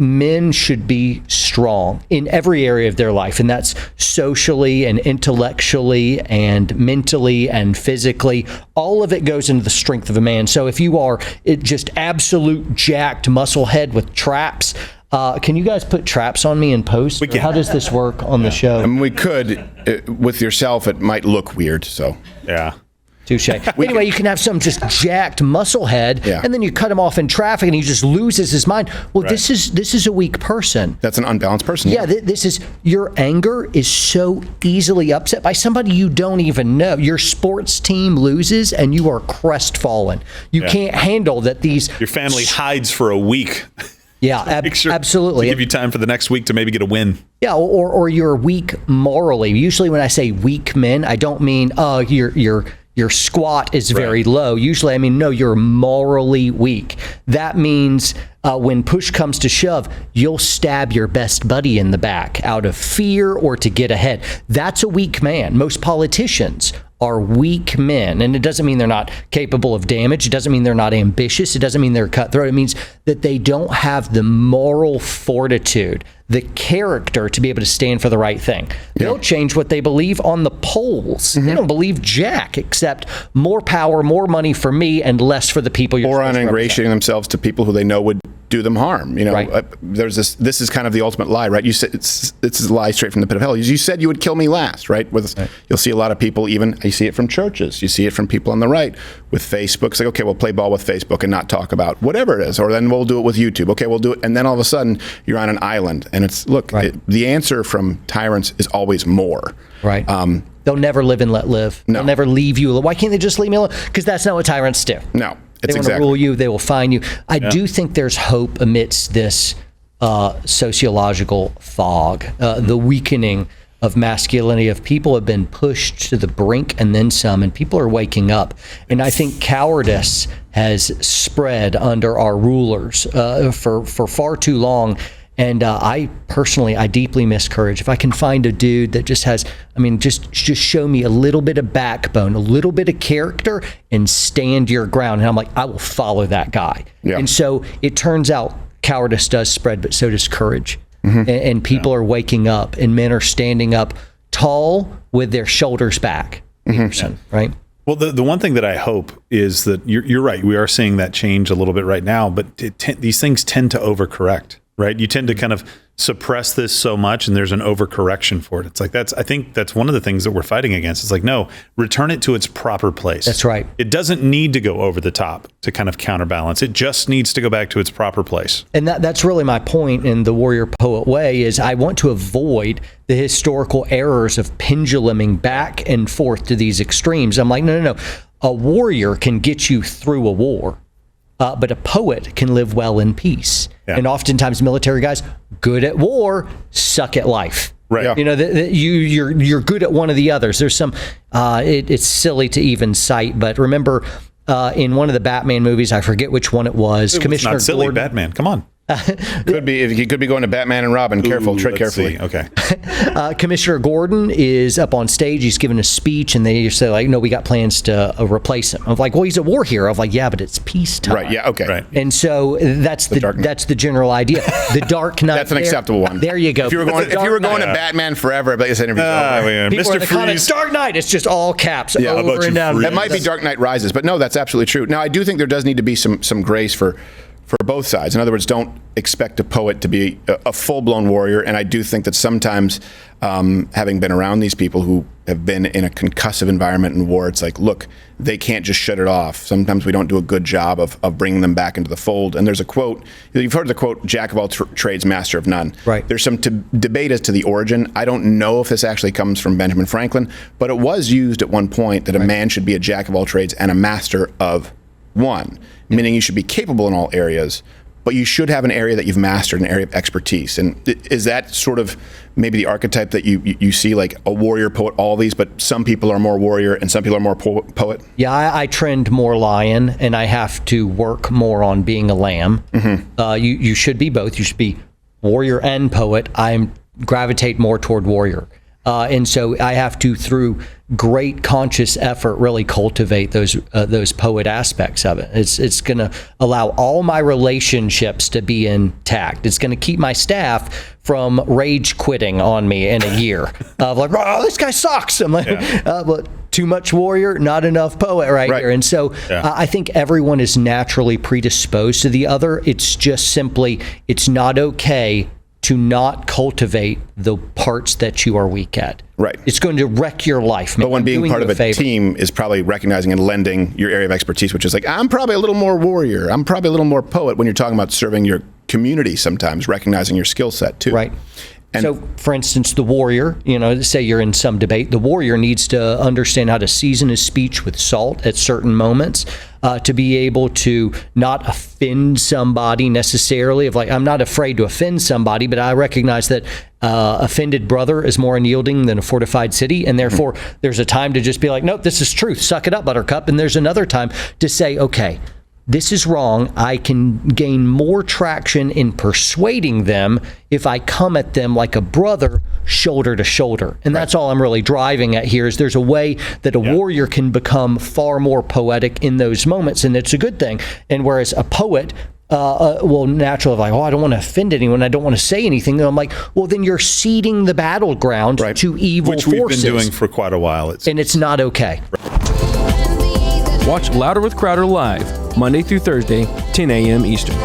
men should be strong in every area of their life, and that's socially and intellectually and mentally and physically. All of it goes into the strength of a man. So if you are just absolute jacked muscle head with traps, can you guys put traps on me in post? How does this work on the show? I mean, we could. With yourself, it might look weird. So yeah. Touche. Anyway, you can have some just jacked muscle head, and then you cut him off in traffic, and he just loses his mind. Well, this is a weak person. That's an unbalanced person. Yeah, this is, your anger is so easily upset by somebody you don't even know. Your sports team loses, and you are crestfallen. You can't handle that your family hides for a week. Yeah, absolutely. To give you time for the next week to maybe get a win. Yeah, or you're weak morally. Usually when I say weak men, I don't mean, your squat is very low. Usually, I mean, no, you're morally weak. That means when push comes to shove, you'll stab your best buddy in the back out of fear or to get ahead. That's a weak man. Most politicians are weak men. And it doesn't mean they're not capable of damage. It doesn't mean they're not ambitious. It doesn't mean they're cutthroat. It means that they don't have the moral fortitude, the character to be able to stand for the right thing. They'll change what they believe on the polls. They don't believe jack, except more power, more money for me, and less for the people you're or on ingratiating themselves to people who they know would do them harm. You know, there's this is kind of the ultimate lie, right? You said this is a lie straight from the pit of hell. You said you would kill me last, right? You'll see a lot of people, even you see it from churches, you see it from people on the right with Facebook. It's like, okay, we'll play ball with Facebook and not talk about whatever it is, or then we'll do it with YouTube. Okay, we'll do it, and then all of a sudden you're on an island, and it's the answer from tyrants is always more. Right. They'll never live and let live. No. They'll never leave you. Why can't they just leave me alone? Because that's not what tyrants do. No. They want to rule you. They will find you. I do think there's hope amidst this sociological fog, the weakening of masculinity. Of people have been pushed to the brink and then some, and people are waking up. And I think cowardice has spread under our rulers for far too long. And I deeply miss courage. If I can find a dude that just has, just show me a little bit of backbone, a little bit of character, and stand your ground. And I'm like, I will follow that guy. Yeah. And so it turns out cowardice does spread, but so does courage. And people are waking up, and men are standing up tall with their shoulders back. Right? Well, the one thing that I hope is that you're right. We are seeing that change a little bit right now, but these things tend to overcorrect. Right, you tend to kind of suppress this so much, and there's an overcorrection for it. It's like I think that's one of the things that we're fighting against. It's like, no, return it to its proper place. That's right. It doesn't need to go over the top to kind of counterbalance. It just needs to go back to its proper place. And that's really my point in the warrior poet way. Is I want to avoid the historical errors of penduluming back and forth to these extremes. I'm like, no. A warrior can get you through a war. But a poet can live well in peace. Yeah. And oftentimes military guys, good at war, suck at life. Right. Yeah. You know, you're good at one of the others. There's some, it's silly to even cite, but remember in one of the Batman movies, I forget which one it was, Commissioner not silly, Gordon. Batman, come on. Could be going to Batman and Robin. Tread carefully. See. Okay. Commissioner Gordon is up on stage. He's giving a speech, and they say, like, no, we got plans to replace him. I'm like, well, he's a war hero. I'm like, yeah, but it's peacetime. Right. Yeah. Okay. Right. And so that's the general idea. The Dark Knight. That's an acceptable one. There you go. If you were going to Batman Forever, but this interview's over. People in the comments, Dark Knight. It's just all caps over and down. That might be Dark Knight Rises, but no, that's absolutely true. Now, I do think there does need to be some grace for both sides. In other words, don't expect a poet to be a full-blown warrior. And I do think that sometimes, having been around these people who have been in a concussive environment in war, it's like, look, they can't just shut it off. Sometimes we don't do a good job of bringing them back into the fold. And there's a quote, you've heard the quote, jack of all trades, master of none. Right. There's some debate as to the origin. I don't know if this actually comes from Benjamin Franklin, but it was used at one point that a man should be a jack of all trades and a master of one, meaning you should be capable in all areas, but you should have an area that you've mastered, an area of expertise. And is that sort of maybe the archetype that you see, like a warrior, poet, all these, but some people are more warrior and some people are more poet? Yeah, I trend more lion, and I have to work more on being a lamb. You should be both. You should be warrior and poet. I gravitate more toward warrior. And so I have to, through great conscious effort, really cultivate those poet aspects of it. It's going to allow all my relationships to be intact. It's going to keep my staff from rage quitting on me in a year of like, oh, this guy sucks. I'm like, but too much warrior, not enough poet right here. And so I think everyone is naturally predisposed to the other. It's just simply, it's not okay to not cultivate the parts that you are weak at. Right. It's going to wreck your life. But when being part of a team is probably recognizing and lending your area of expertise, which is like, I'm probably a little more warrior. I'm probably a little more poet when you're talking about serving your community sometimes, recognizing your skill set too. Right. And so, for instance, the warrior, say you're in some debate, the warrior needs to understand how to season his speech with salt at certain moments to be able to not offend somebody necessarily. Of like, I'm not afraid to offend somebody, but I recognize that offended brother is more unyielding than a fortified city. And therefore, there's a time to just be like, nope, this is truth. Suck it up, buttercup. And there's another time to say, okay, this is wrong. I can gain more traction in persuading them if I come at them like a brother, shoulder to shoulder. And that's all I'm really driving at here is there's a way that a warrior can become far more poetic in those moments. And it's a good thing. And whereas a poet will naturally like, oh, I don't want to offend anyone. I don't want to say anything. And I'm like, well, then you're ceding the battleground to evil Which forces. Which we've been doing for quite a while. And it's not okay. Watch Louder with Crowder live, Monday through Thursday, 10 a.m. Eastern.